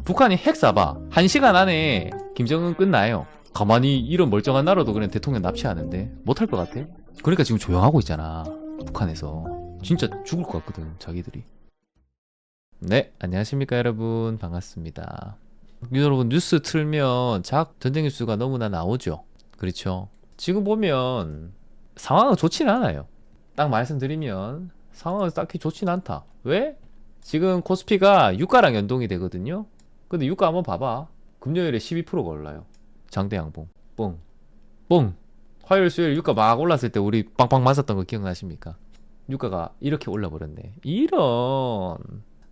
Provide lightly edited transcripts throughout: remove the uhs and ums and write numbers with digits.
북한이 핵 쏴봐. 1시간 안에 김정은 끝나요. 가만히 이런 멀쩡한 나라도 그냥 대통령 납치하는데 못할 것 같아? 그러니까 지금 조용하고 있잖아. 북한에서. 진짜 죽을 것 같거든, 자기들이. 네, 안녕하십니까 여러분. 반갑습니다. 여러분 뉴스 틀면 전쟁 뉴스가 너무나 나오죠. 그렇죠. 지금 보면 상황은 좋지는 않아요. 딱 말씀드리면 상황은 딱히 좋지는 않다. 왜? 지금 코스피가 유가랑 연동이 되거든요. 근데 유가 한번 봐봐. 금요일에 12%가 올라요. 장대 양봉. 뻥. 뻥. 화요일 수요일 유가 막 올랐을 때 우리 빵빵 맞았던 거 기억나십니까? 유가가 이렇게 올라버렸네. 이런.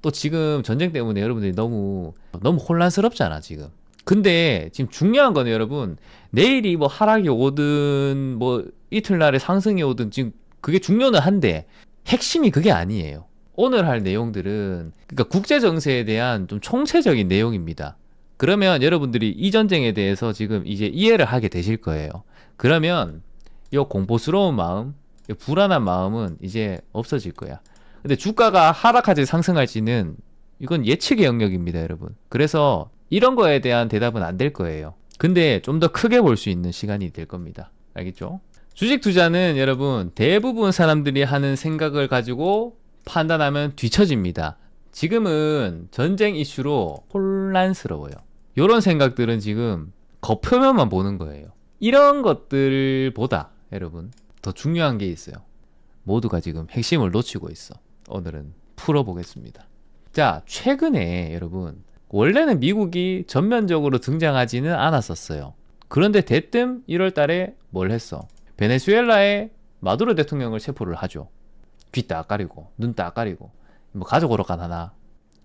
또 지금 전쟁 때문에 여러분들이 너무 혼란스럽잖아 지금. 근데 지금 중요한 거는 여러분, 내일이 뭐 하락이 오든 뭐 이틀날에 상승이 오든 지금 그게 중요는 한데 핵심이 그게 아니에요. 오늘 할 내용들은 그러니까 국제 정세에 대한 좀 총체적인 내용입니다. 그러면 여러분들이 이 전쟁에 대해서 지금 이제 이해를 하게 되실 거예요. 그러면 이 공포스러운 마음, 이 불안한 마음은 이제 없어질 거야. 근데 주가가 하락할지 상승할지는 이건 예측의 영역입니다, 여러분. 그래서 이런 거에 대한 대답은 안 될 거예요. 근데 좀 더 크게 볼 수 있는 시간이 될 겁니다. 알겠죠? 주식 투자는 여러분 대부분 사람들이 하는 생각을 가지고 판단하면 뒤처집니다. 지금은 전쟁 이슈로 혼란스러워요. 이런 생각들은 지금 겉표면만 보는 거예요. 이런 것들보다 여러분 더 중요한 게 있어요. 모두가 지금 핵심을 놓치고 있어. 오늘은 풀어보겠습니다. 자, 최근에 여러분 원래는 미국이 전면적으로 등장하지는 않았었어요. 그런데 대뜸 1월 달에 뭘 했어? 베네수엘라의 마두로 대통령을 체포를 하죠. 귀 딱 가리고 눈 딱 가리고 뭐 가족으로 가나나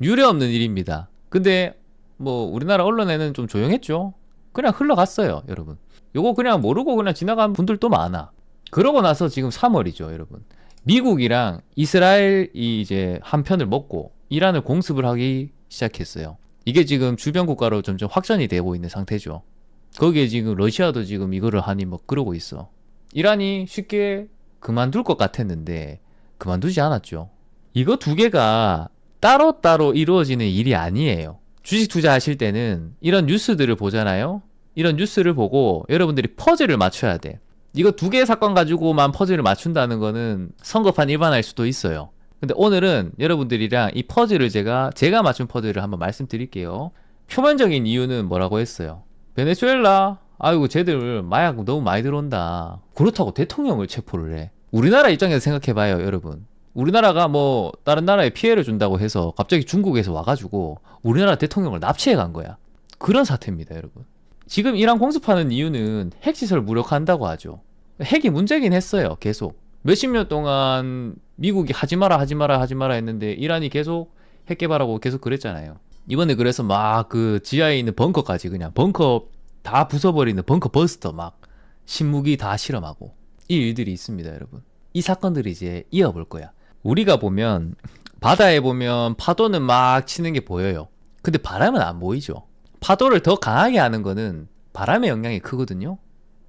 유례없는 일입니다. 근데 뭐 우리나라 언론에는 좀 조용했죠. 그냥 흘러갔어요, 여러분. 요거 그냥 모르고 그냥 지나간 분들도 많아. 그러고 나서 지금 3월이죠, 여러분. 미국이랑 이스라엘이 이제 한 편을 먹고 이란을 공습을 하기 시작했어요. 이게 지금 주변 국가로 점점 확전이 되고 있는 상태죠. 거기에 지금 러시아도 지금 이거를 하니 뭐 그러고 있어. 이란이 쉽게 그만둘 것 같았는데 그만두지 않았죠. 이거 두 개가 따로따로 이루어지는 일이 아니에요. 주식 투자하실 때는 이런 뉴스들을 보잖아요. 이런 뉴스를 보고 여러분들이 퍼즐을 맞춰야 돼. 이거 두 개의 사건 가지고만 퍼즐을 맞춘다는 거는 성급한 일반화일 수도 있어요. 근데 오늘은 여러분들이랑 이 퍼즐을 제가 맞춘 퍼즐을 한번 말씀드릴게요. 표면적인 이유는 뭐라고 했어요? 베네수엘라, 아이고 쟤들 마약 너무 많이 들어온다. 그렇다고 대통령을 체포를 해. 우리나라 입장에서 생각해봐요, 여러분. 우리나라가 뭐 다른 나라에 피해를 준다고 해서 갑자기 중국에서 와가지고 우리나라 대통령을 납치해 간 거야. 그런 사태입니다, 여러분. 지금 이란 공습하는 이유는 핵시설 무력화한다고 하죠. 핵이 문제긴 했어요, 계속. 몇십 년 동안 미국이 하지마라 했는데 이란이 계속 핵 개발하고 계속 그랬잖아요. 이번에 그래서 막 그 지하에 있는 벙커까지 그냥 벙커 다 부숴버리는 벙커 버스터 막 신무기 다 실험하고 이 일들이 있습니다, 여러분. 이 사건들이 이제 이어볼 거야. 우리가 보면 바다에 보면 파도는 막 치는 게 보여요. 근데 바람은 안 보이죠. 파도를 더 강하게 하는 거는 바람의 영향이 크거든요.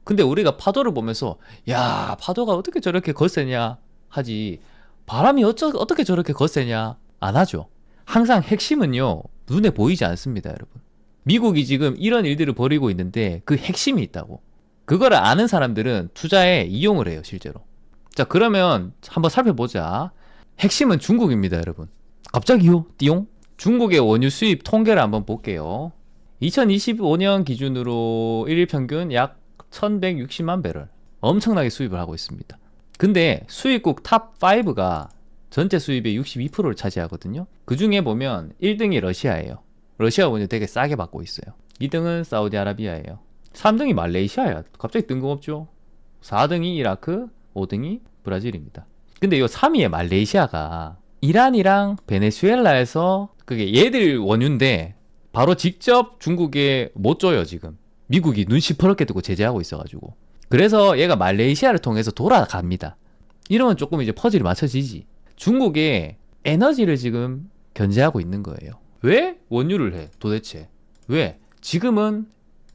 근데 우리가 파도를 보면서 야, 파도가 어떻게 저렇게 거세냐 하지, 바람이 어떻게 저렇게 거세냐 안 하죠. 항상 핵심은요, 눈에 보이지 않습니다, 여러분. 미국이 지금 이런 일들을 벌이고 있는데 그 핵심이 있다고. 그거를 아는 사람들은 투자에 이용을 해요, 실제로. 자, 그러면 한번 살펴보자. 핵심은 중국입니다, 여러분. 갑자기요? 띠용? 중국의 원유 수입 통계를 한번 볼게요. 2025년 기준으로 1일 평균 약 1160만 배럴. 엄청나게 수입을 하고 있습니다. 근데 수입국 탑5가 전체 수입의 62%를 차지하거든요. 그 중에 보면 1등이 러시아예요. 러시아 원유 되게 싸게 받고 있어요. 2등은 사우디아라비아예요. 3등이 말레이시아야. 갑자기 뜬금없죠. 4등이 이라크, 5등이 브라질입니다. 근데 이 3위의 말레이시아가 이란이랑 베네수엘라에서 그게 얘들 원유인데 바로 직접 중국에 못 줘요, 지금. 미국이 눈 시퍼렇게 뜨고 제재하고 있어가지고. 그래서 얘가 말레이시아를 통해서 돌아갑니다. 이러면 조금 이제 퍼즐이 맞춰지지. 중국에 에너지를 지금 견제하고 있는 거예요. 왜 원유를 해, 도대체? 왜? 지금은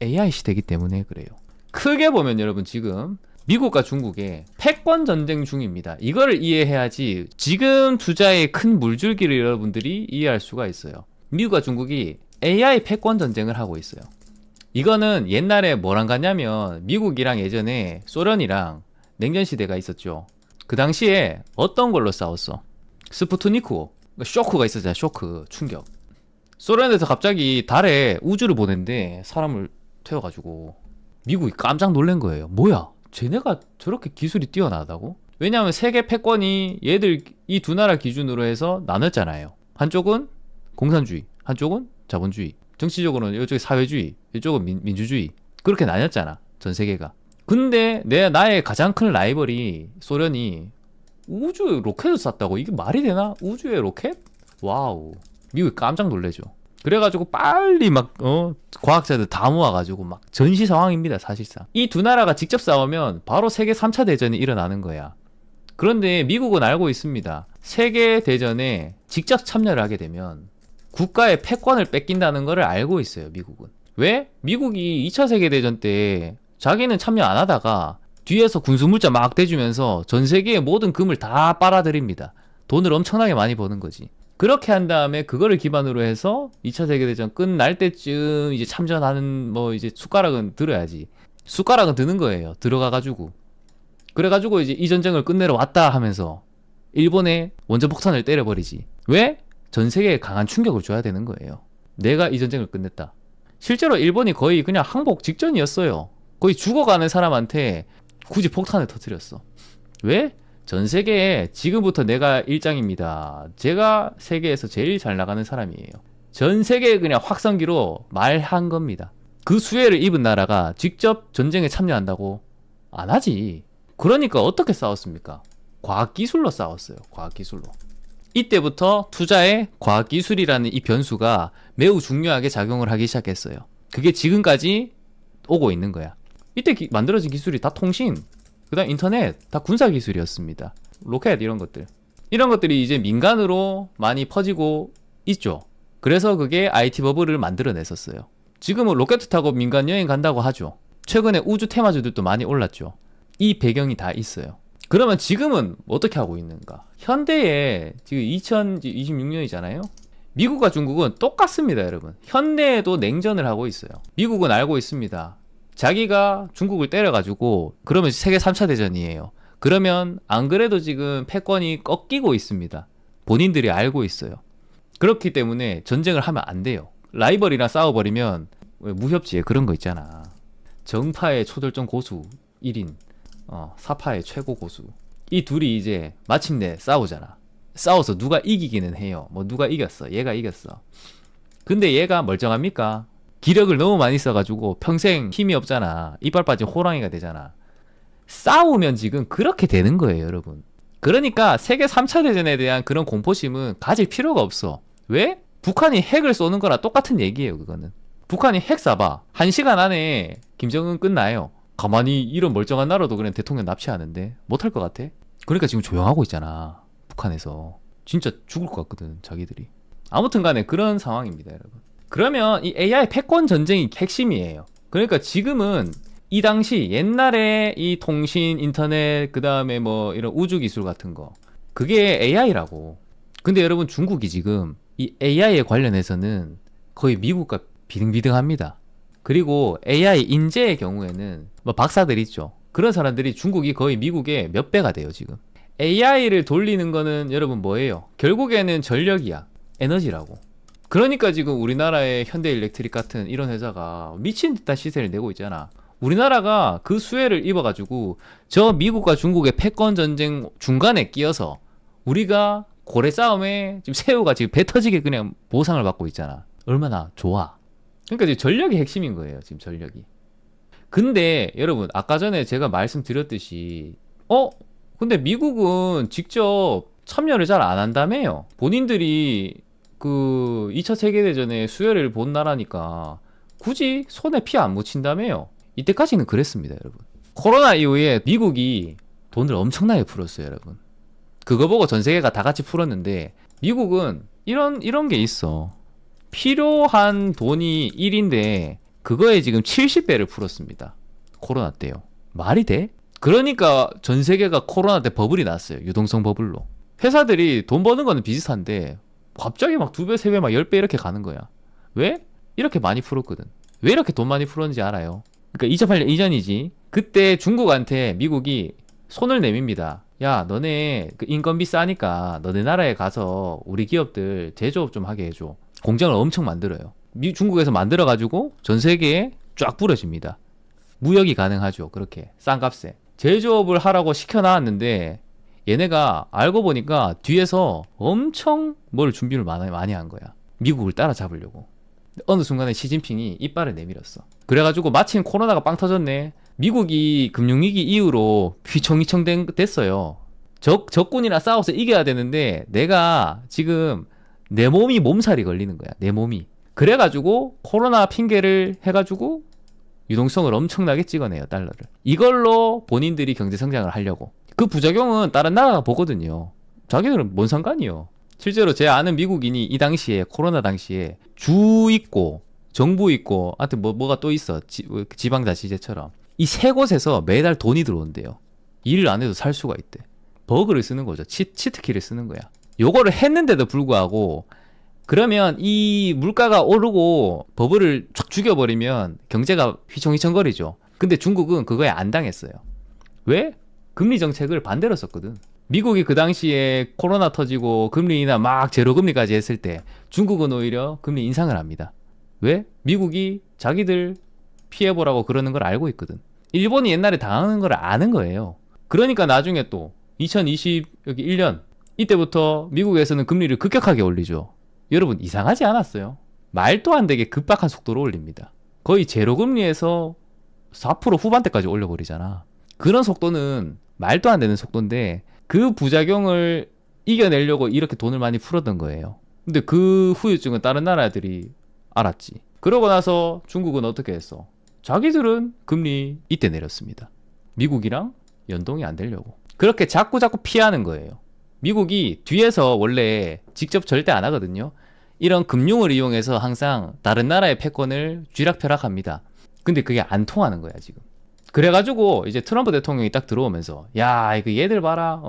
AI 시대이기 때문에 그래요. 크게 보면 여러분 지금 미국과 중국의 패권 전쟁 중입니다. 이거를 이해해야지 지금 투자의 큰 물줄기를 여러분들이 이해할 수가 있어요. 미국과 중국이 AI 패권 전쟁을 하고 있어요. 이거는 옛날에 뭐랑 같냐면 미국이랑 예전에 소련이랑 냉전 시대가 있었죠. 그 당시에 어떤 걸로 싸웠어? 스푸트니크 쇼크가 있었잖아. 쇼크 충격. 소련에서 갑자기 달에 우주를 보낸데 사람을 태워가지고 미국이 깜짝 놀란 거예요. 뭐야? 쟤네가 저렇게 기술이 뛰어나다고? 왜냐하면 세계 패권이 얘들 이 두 나라 기준으로 해서 나눴잖아요. 한쪽은 공산주의, 한쪽은 자본주의. 정치적으로는 이쪽이 사회주의, 이쪽은 민주주의. 그렇게 나뉘었잖아. 전 세계가. 근데 나의 가장 큰 라이벌이 소련이 우주에 로켓을 쐈다고? 이게 말이 되나? 우주에 로켓? 와우. 미국이 깜짝 놀래죠. 그래가지고 빨리 막 과학자들 다 모아가지고 막 전시 상황입니다. 사실상 이 두 나라가 직접 싸우면 바로 세계 3차 대전이 일어나는 거야. 그런데 미국은 알고 있습니다. 세계 대전에 직접 참여를 하게 되면 국가의 패권을 뺏긴다는 것을 알고 있어요. 미국은. 왜? 미국이 2차 세계대전 때 자기는 참여 안 하다가 뒤에서 군수물자 막 대주면서 전 세계의 모든 금을 다 빨아들입니다. 돈을 엄청나게 많이 버는 거지. 그렇게 한 다음에 그거를 기반으로 해서 2차 세계대전 끝날 때쯤 이제 참전하는 뭐 이제 숟가락은 들어야지. 숟가락은 드는 거예요. 들어가가지고. 그래가지고 이제 이 전쟁을 끝내러 왔다 하면서 일본에 원자폭탄을 때려버리지. 왜? 전 세계에 강한 충격을 줘야 되는 거예요. 내가 이 전쟁을 끝냈다. 실제로 일본이 거의 그냥 항복 직전이었어요. 거의 죽어가는 사람한테 굳이 폭탄을 터뜨렸어. 왜? 전 세계에 지금부터 내가 일장입니다. 제가 세계에서 제일 잘 나가는 사람이에요. 전 세계에 그냥 확성기로 말한 겁니다. 그 수혜를 입은 나라가 직접 전쟁에 참여한다고? 안 하지. 그러니까 어떻게 싸웠습니까? 과학기술로 싸웠어요. 과학기술로. 이때부터 투자에 과학기술이라는 이 변수가 매우 중요하게 작용을 하기 시작했어요. 그게 지금까지 오고 있는 거야. 이때 만들어진 기술이 다 통신, 그 다음 인터넷, 다 군사기술이었습니다. 로켓 이런 것들. 이런 것들이 이제 민간으로 많이 퍼지고 있죠. 그래서 그게 IT 버블을 만들어냈었어요. 지금은 로켓 타고 민간 여행 간다고 하죠. 최근에 우주 테마주들도 많이 올랐죠. 이 배경이 다 있어요. 그러면 지금은 어떻게 하고 있는가? 현대에 지금 2026년이잖아요. 미국과 중국은 똑같습니다, 여러분. 현대에도 냉전을 하고 있어요. 미국은 알고 있습니다. 자기가 중국을 때려가지고 그러면 세계 3차 대전이에요. 그러면 안 그래도 지금 패권이 꺾이고 있습니다. 본인들이 알고 있어요. 그렇기 때문에 전쟁을 하면 안 돼요. 라이벌이랑 싸워버리면 무협지에 그런 거 있잖아. 정파의 초절정 고수 1인, 사파의 최고 고수. 이 둘이 이제 마침내 싸우잖아. 싸워서 누가 이기기는 해요. 뭐 누가 이겼어. 얘가 이겼어. 근데 얘가 멀쩡합니까? 기력을 너무 많이 써가지고 평생 힘이 없잖아. 이빨 빠진 호랑이가 되잖아. 싸우면 지금 그렇게 되는 거예요, 여러분. 그러니까 세계 3차 대전에 대한 그런 공포심은 가질 필요가 없어. 왜? 북한이 핵을 쏘는 거랑 똑같은 얘기예요, 그거는. 북한이 핵 쏴봐. 1시간 안에 김정은 끝나요. 가만히 이런 멀쩡한 나라도 그냥 대통령 납치하는데 못할 것 같아? 그러니까 지금 조용하고 있잖아. 북한에서. 진짜 죽을 것 같거든, 자기들이. 아무튼 간에 그런 상황입니다, 여러분. 그러면 이 AI 패권 전쟁이 핵심이에요. 그러니까 지금은 이 당시 옛날에 이 통신, 인터넷, 그 다음에 뭐 이런 우주 기술 같은 거, 그게 AI라고. 근데 여러분, 중국이 지금 이 AI에 관련해서는 거의 미국과 비등비등합니다. 그리고 AI 인재의 경우에는 뭐 박사들 있죠. 그런 사람들이 중국이 거의 미국의 몇 배가 돼요, 지금. AI를 돌리는 거는 여러분 뭐예요? 결국에는 전력이야. 에너지라고. 그러니까 지금 우리나라의 현대일렉트릭 같은 이런 회사가 미친 듯한 시세를 내고 있잖아. 우리나라가 그 수혜를 입어가지고 저 미국과 중국의 패권 전쟁 중간에 끼어서 우리가 고래 싸움에 지금 새우가 지금 배 터지게 그냥 보상을 받고 있잖아. 얼마나 좋아. 그러니까 지금 전력이 핵심인 거예요. 지금 전력이. 근데 여러분, 아까 전에 제가 말씀드렸듯이 근데 미국은 직접 참여를 잘 안 한다며요. 본인들이 그 2차 세계대전에 수혜를 본 나라니까 굳이 손에 피 안 묻힌다며요. 이때까지는 그랬습니다, 여러분. 코로나 이후에 미국이 돈을 엄청나게 풀었어요, 여러분. 그거 보고 전 세계가 다 같이 풀었는데 미국은 이런 게 있어. 필요한 돈이 1인데 그거에 지금 70배를 풀었습니다. 코로나 때요. 말이 돼? 그러니까 전 세계가 코로나 때 버블이 났어요. 유동성 버블로. 회사들이 돈 버는 거는 비슷한데 갑자기 막 2배, 3배, 막 10배 이렇게 가는 거야. 왜? 이렇게 많이 풀었거든. 왜 이렇게 돈 많이 풀었는지 알아요? 그러니까 2008년 이전이지. 그때 중국한테 미국이 손을 내밉니다. 야, 너네 그 인건비 싸니까 너네 나라에 가서 우리 기업들 제조업 좀 하게 해줘. 공장을 엄청 만들어요. 중국에서 만들어가지고 전 세계에 쫙 뿌려집니다. 무역이 가능하죠. 그렇게 싼 값에 제조업을 하라고 시켜놨는데 얘네가 알고 보니까 뒤에서 엄청 뭘 준비를 많이 한 거야. 미국을 따라잡으려고. 어느 순간에 시진핑이 이빨을 내밀었어. 그래가지고 마침 코로나가 빵 터졌네. 미국이 금융위기 이후로 휘청휘청 됐어요. 적군이나 싸워서 이겨야 되는데 내가 지금 내 몸이 몸살이 걸리는 거야. 내 몸이. 그래가지고 코로나 핑계를 해가지고 유동성을 엄청나게 찍어내요. 달러를. 이걸로 본인들이 경제성장을 하려고. 그 부작용은 다른 나라가 보거든요. 자기들은 뭔 상관이요. 실제로 제 아는 미국인이 이 당시에 코로나 당시에 주 있고 정부 있고 하여튼 뭐가 또 있어. 지방자치제처럼 이 세 곳에서 매달 돈이 들어온대요. 일을 안 해도 살 수가 있대. 버그를 쓰는 거죠. 치트키를 쓰는 거야. 요거를 했는데도 불구하고 그러면 이 물가가 오르고 버블을 쫙 죽여버리면 경제가 휘청휘청거리죠. 근데 중국은 그거에 안 당했어요. 왜? 금리 정책을 반대로 썼거든. 미국이 그 당시에 코로나 터지고 금리 인하 막 제로금리까지 했을 때 중국은 오히려 금리 인상을 합니다. 왜? 미국이 자기들 피해보라고 그러는 걸 알고 있거든. 일본이 옛날에 당하는 걸 아는 거예요. 그러니까 나중에 또 2021년 이때부터 미국에서는 금리를 급격하게 올리죠. 여러분 이상하지 않았어요? 말도 안 되게 급박한 속도로 올립니다. 거의 제로금리에서 4% 후반대까지 올려버리잖아. 그런 속도는 말도 안 되는 속도인데 그 부작용을 이겨내려고 이렇게 돈을 많이 풀었던 거예요. 근데 그 후유증은 다른 나라들이 알았지. 그러고 나서 중국은 어떻게 했어? 자기들은 금리 이때 내렸습니다. 미국이랑 연동이 안 되려고. 그렇게 자꾸 피하는 거예요. 미국이 뒤에서 원래 직접 절대 안 하거든요. 이런 금융을 이용해서 항상 다른 나라의 패권을 쥐락펴락합니다. 근데 그게 안 통하는 거야 지금. 그래가지고 이제 트럼프 대통령이 딱 들어오면서 야 이거 얘들 봐라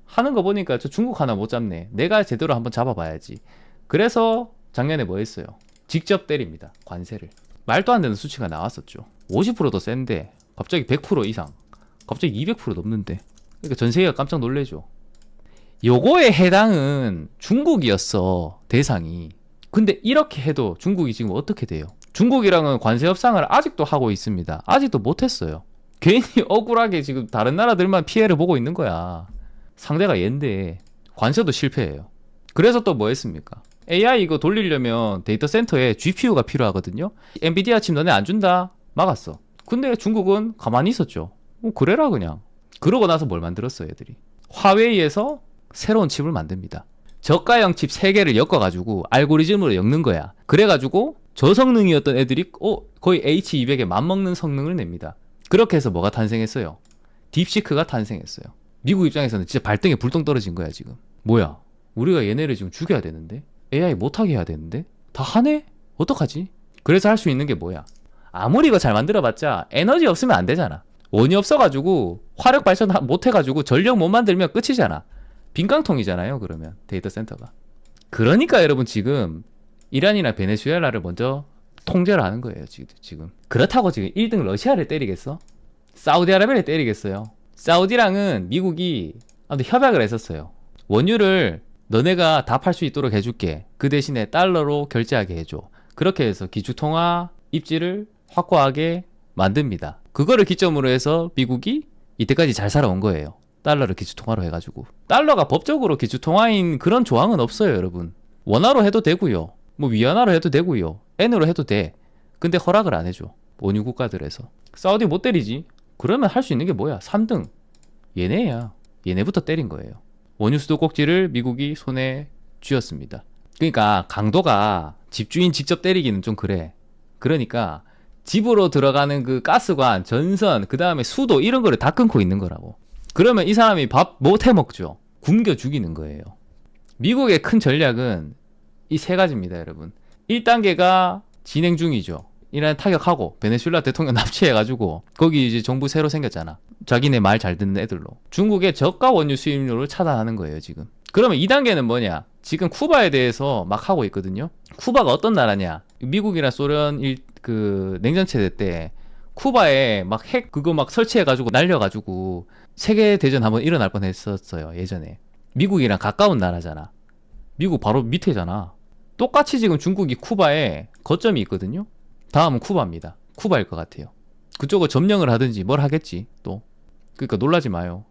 하는 거 보니까 저 중국 하나 못 잡네. 내가 제대로 한번 잡아봐야지. 그래서 작년에 뭐 했어요? 직접 때립니다. 관세를. 말도 안 되는 수치가 나왔었죠. 50%도 센데 갑자기 100% 이상, 갑자기 200% 넘는데. 그러니까 전 세계가 깜짝 놀래죠. 요거에 해당은 중국이었어, 대상이. 근데 이렇게 해도 중국이 지금 어떻게 돼요? 중국이랑은 관세 협상을 아직도 하고 있습니다. 아직도 못했어요. 괜히 억울하게 지금 다른 나라들만 피해를 보고 있는 거야. 상대가 얘인데 관세도 실패해요. 그래서 또 뭐 했습니까? AI 이거 돌리려면 데이터 센터에 GPU가 필요하거든요. 엔비디아 칩 너네 안 준다 막았어. 근데 중국은 가만히 있었죠. 그래라 그냥. 그러고 나서 뭘 만들었어 얘들이? 화웨이에서 새로운 칩을 만듭니다. 저가형 칩 3개를 엮어가지고 알고리즘으로 엮는 거야. 그래가지고 저성능이었던 애들이 거의 H200에 맞먹는 성능을 냅니다. 그렇게 해서 뭐가 탄생했어요? 딥시크가 탄생했어요. 미국 입장에서는 진짜 발등에 불똥 떨어진 거야 지금. 뭐야? 우리가 얘네를 지금 죽여야 되는데? AI 못하게 해야 되는데? 다 하네? 어떡하지? 그래서 할 수 있는 게 뭐야? 아무리 이거 잘 만들어봤자 에너지 없으면 안 되잖아. 원이 없어가지고 화력 발전 못해가지고 전력 못 만들면 끝이잖아. 빈깡통이잖아요 그러면 데이터 센터가. 그러니까 여러분 지금 이란이나 베네수엘라를 먼저 통제를 하는 거예요 지금. 그렇다고 지금 1등 러시아를 때리겠어? 사우디아라비아를 때리겠어요? 사우디랑은 미국이 협약을 했었어요. 원유를 너네가 다 팔 수 있도록 해줄게. 그 대신에 달러로 결제하게 해줘. 그렇게 해서 기축통화 입지를 확고하게 만듭니다. 그거를 기점으로 해서 미국이 이때까지 잘 살아온 거예요. 달러를 기축통화로 해가지고. 달러가 법적으로 기축통화인 그런 조항은 없어요 여러분. 원화로 해도 되고요. 뭐 위안화로 해도 되고요. N으로 해도 돼. 근데 허락을 안 해줘. 원유 국가들에서. 사우디 못 때리지? 그러면 할 수 있는 게 뭐야? 3등. 얘네야. 얘네부터 때린 거예요. 원유 수도꼭지를 미국이 손에 쥐었습니다. 그러니까 강도가 집주인 직접 때리기는 좀 그래. 그러니까 집으로 들어가는 그 가스관, 전선, 그 다음에 수도 이런 거를 다 끊고 있는 거라고. 그러면 이 사람이 밥 못 해먹죠. 굶겨 죽이는 거예요. 미국의 큰 전략은 이 세 가지입니다 여러분. 1단계가 진행 중이죠. 이란 타격하고 베네수엘라 대통령 납치해가지고 거기 이제 정부 새로 생겼잖아. 자기네 말 잘 듣는 애들로. 중국의 저가 원유 수입로를 차단하는 거예요 지금. 그러면 2단계는 뭐냐? 지금 쿠바에 대해서 막 하고 있거든요. 쿠바가 어떤 나라냐? 미국이랑 소련 그 냉전체제 때 쿠바에 막 핵 그거 막 설치해가지고 날려가지고 세계 대전 한번 일어날 뻔했었어요. 예전에. 미국이랑 가까운 나라잖아. 미국 바로 밑에잖아. 똑같이 지금 중국이 쿠바에 거점이 있거든요. 다음은 쿠바입니다. 쿠바일 것 같아요. 그쪽을 점령을 하든지 뭘 하겠지 또. 그러니까 놀라지 마요.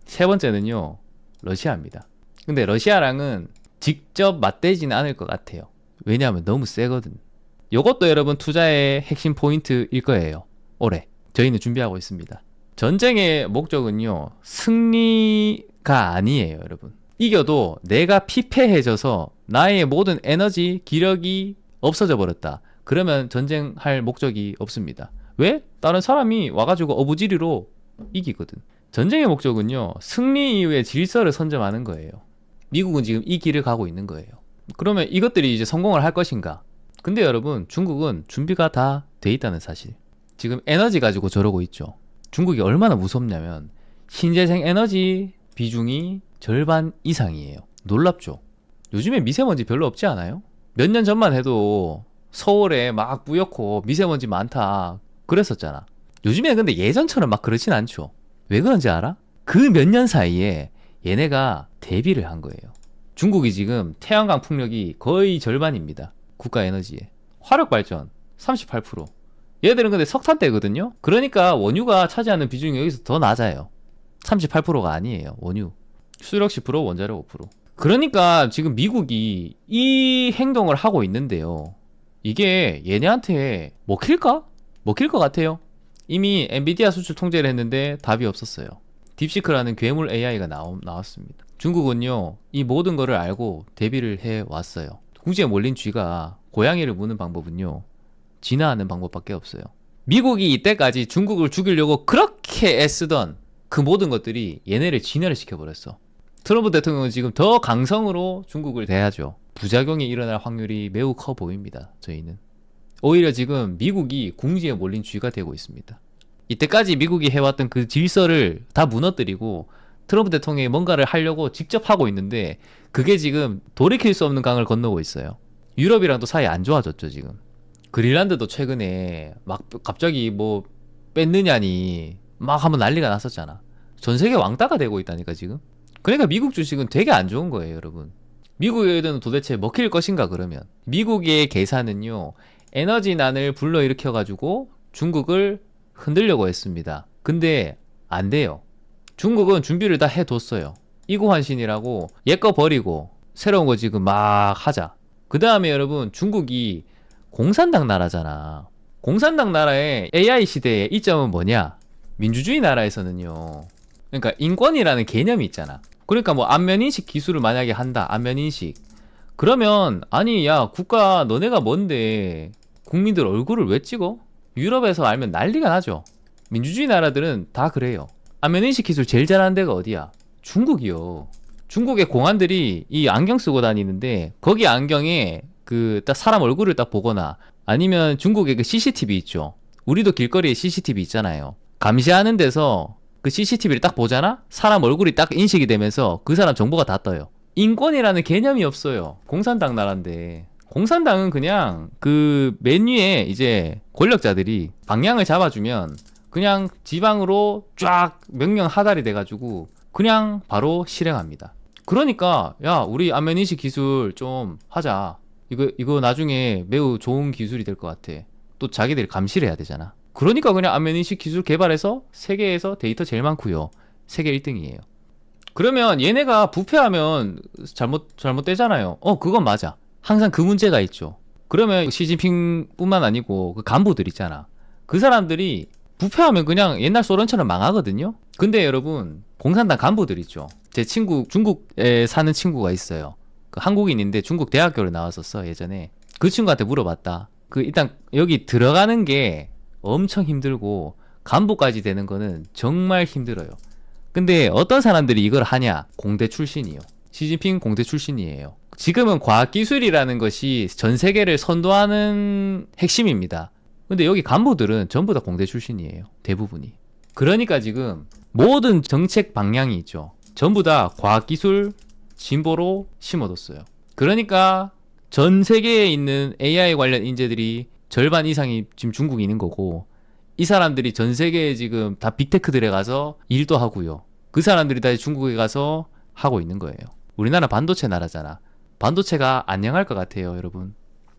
세 번째는요, 러시아입니다. 근데 러시아랑은 직접 맞대지는 않을 것 같아요. 왜냐하면 너무 세거든. 요것도 여러분 투자의 핵심 포인트일 거예요. 올해 저희는 준비하고 있습니다. 전쟁의 목적은요, 승리가 아니에요. 여러분, 이겨도 내가 피폐해져서 나의 모든 에너지, 기력이 없어져 버렸다. 그러면 전쟁할 목적이 없습니다. 왜? 다른 사람이 와가지고 어부지리로 이기거든. 전쟁의 목적은요, 승리 이후의 질서를 선점하는 거예요. 미국은 지금 이 길을 가고 있는 거예요. 그러면 이것들이 이제 성공을 할 것인가? 근데 여러분, 중국은 준비가 다 돼 있다는 사실. 지금 에너지 가지고 저러고 있죠. 중국이 얼마나 무섭냐면 신재생 에너지 비중이 절반 이상이에요. 놀랍죠? 요즘에 미세먼지 별로 없지 않아요? 몇 년 전만 해도 서울에 막 뿌옇고 미세먼지 많다 그랬었잖아. 요즘에 근데 예전처럼 막 그렇진 않죠. 왜 그런지 알아? 그 몇 년 사이에 얘네가 대비를 한 거예요. 중국이 지금 태양광 풍력이 거의 절반입니다. 국가 에너지에. 화력 발전 38%. 얘들은 근데 석탄대거든요. 그러니까 원유가 차지하는 비중이 여기서 더 낮아요. 38%가 아니에요. 원유. 수력 10%, 원자력 5%. 그러니까 지금 미국이 이 행동을 하고 있는데요. 이게 얘네한테 먹힐까? 먹힐 것 같아요. 이미 엔비디아 수출 통제를 했는데 답이 없었어요. 딥시크라는 괴물 AI가 나왔습니다. 중국은요, 이 모든 거를 알고 대비를 해왔어요. 궁지에 몰린 쥐가 고양이를 무는 방법은요, 진화하는 방법밖에 없어요. 미국이 이때까지 중국을 죽이려고 그렇게 애쓰던 그 모든 것들이 얘네를 진화를 시켜버렸어. 트럼프 대통령은 지금 더 강성으로 중국을 대하죠. 부작용이 일어날 확률이 매우 커 보입니다. 저희는 오히려 지금 미국이 궁지에 몰린 쥐가 되고 있습니다. 이때까지 미국이 해왔던 그 질서를 다 무너뜨리고 트럼프 대통령이 뭔가를 하려고 직접 하고 있는데 그게 지금 돌이킬 수 없는 강을 건너고 있어요. 유럽이랑도 사이 안 좋아졌죠. 지금 그린란드도 최근에 막 갑자기 뭐 뺐느냐니 막 한번 난리가 났었잖아. 전 세계 왕따가 되고 있다니까 지금. 그러니까 미국 주식은 되게 안 좋은 거예요. 여러분, 미국에는 도대체 먹힐 것인가? 그러면 미국의 계산은요, 에너지난을 불러일으켜 가지고 중국을 흔들려고 했습니다. 근데 안 돼요. 중국은 준비를 다 해뒀어요. 이구환신이라고 옛 거 버리고 새로운 거 지금 막 하자. 그 다음에 여러분, 중국이 공산당 나라잖아. 공산당 나라의 AI 시대의 이점은 뭐냐? 민주주의 나라에서는요, 그러니까 인권이라는 개념이 있잖아. 그러니까 뭐 안면인식 기술을 만약에 한다. 안면인식. 그러면 아니 야, 국가 너네가 뭔데 국민들 얼굴을 왜 찍어? 유럽에서 알면 난리가 나죠. 민주주의 나라들은 다 그래요. 안면인식 기술 제일 잘하는 데가 어디야? 중국이요. 중국의 공안들이 이 안경 쓰고 다니는데 거기 안경에 그 딱 사람 얼굴을 딱 보거나 아니면 중국의 그 CCTV 있죠. 우리도 길거리에 CCTV 있잖아요. 감시하는 데서 그 CCTV를 딱 보잖아? 사람 얼굴이 딱 인식이 되면서 그 사람 정보가 다 떠요. 인권이라는 개념이 없어요. 공산당 나라인데. 공산당은 그냥 그 맨 위에 이제 권력자들이 방향을 잡아주면 그냥 지방으로 쫙 명령 하달이 돼가지고 그냥 바로 실행합니다. 그러니까 야, 우리 안면인식 기술 좀 하자. 이거 나중에 매우 좋은 기술이 될 것 같아. 또 자기들이 감시를 해야 되잖아. 그러니까 그냥 안면인식 기술 개발해서 세계에서 데이터 제일 많고요. 세계 1등이에요. 그러면 얘네가 부패하면 잘못되잖아요. 그건 맞아. 항상 그 문제가 있죠. 그러면 시진핑뿐만 아니고 그 간부들 있잖아. 그 사람들이 부패하면 그냥 옛날 소련처럼 망하거든요. 근데 여러분, 공산당 간부들 있죠. 제 친구, 중국에 사는 친구가 있어요. 그 한국인인데 중국 대학교를 나왔었어, 예전에. 그 친구한테 물어봤다. 그 일단 여기 들어가는 게 엄청 힘들고 간부까지 되는 거는 정말 힘들어요. 근데 어떤 사람들이 이걸 하냐? 공대 출신이요. 시진핑 공대 출신이에요. 지금은 과학기술이라는 것이 전 세계를 선도하는 핵심입니다. 근데 여기 간부들은 전부 다 공대 출신이에요. 대부분이. 그러니까 지금 모든 정책 방향이 있죠. 전부 다 과학기술 진보로 심어뒀어요. 그러니까 전 세계에 있는 AI 관련 인재들이 절반 이상이 지금 중국에 있는 거고, 이 사람들이 전 세계에 지금 다 빅테크들에 가서 일도 하고요. 그 사람들이 다 중국에 가서 하고 있는 거예요. 우리나라 반도체 나라잖아. 반도체가 안녕할 것 같아요, 여러분.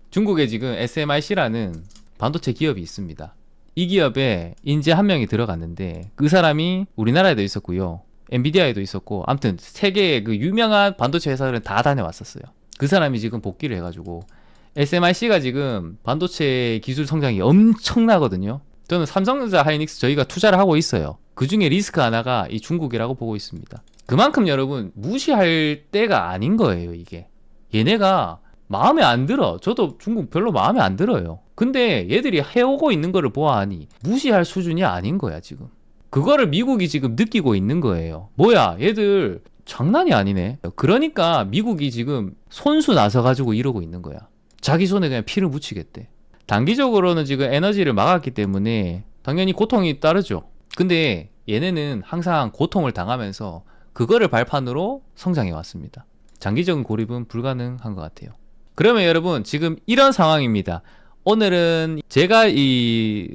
중국에 지금 SMIC라는 반도체 기업이 있습니다. 이 기업에 인재 한 명이 들어갔는데 그 사람이 우리나라에도 있었고요. 엔비디아에도 있었고, 아무튼 세계의 그 유명한 반도체 회사들은 다 다녀왔었어요. 그 사람이 지금 복귀를 해가지고 SMIC가 지금 반도체 기술 성장이 엄청나거든요. 저는 삼성전자 하이닉스 저희가 투자를 하고 있어요. 그 중에 리스크 하나가 이 중국이라고 보고 있습니다. 그만큼 여러분 무시할 때가 아닌 거예요, 이게. 얘네가 마음에 안 들어. 저도 중국 별로 마음에 안 들어요. 근데 얘들이 해오고 있는 거를 보아하니 무시할 수준이 아닌 거야, 지금. 그거를 미국이 지금 느끼고 있는 거예요. 뭐야, 얘들 장난이 아니네. 그러니까 미국이 지금 손수 나서가지고 이러고 있는 거야. 자기 손에 그냥 피를 묻히겠대. 단기적으로는 지금 에너지를 막았기 때문에 당연히 고통이 따르죠. 근데 얘네는 항상 고통을 당하면서 그거를 발판으로 성장해 왔습니다. 장기적인 고립은 불가능한 것 같아요. 그러면 여러분 지금 이런 상황입니다. 오늘은 제가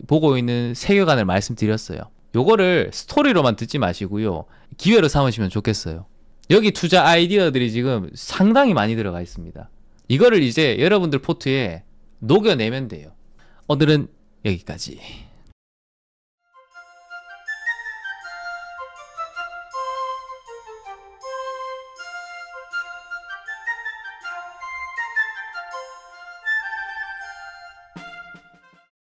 보고 있는 세계관을 말씀드렸어요. 요거를 스토리로만 듣지 마시고요. 기회로 삼으시면 좋겠어요. 여기 투자 아이디어들이 지금 상당히 많이 들어가 있습니다. 이거를 이제 여러분들 포트에 녹여내면 돼요. 오늘은 여기까지.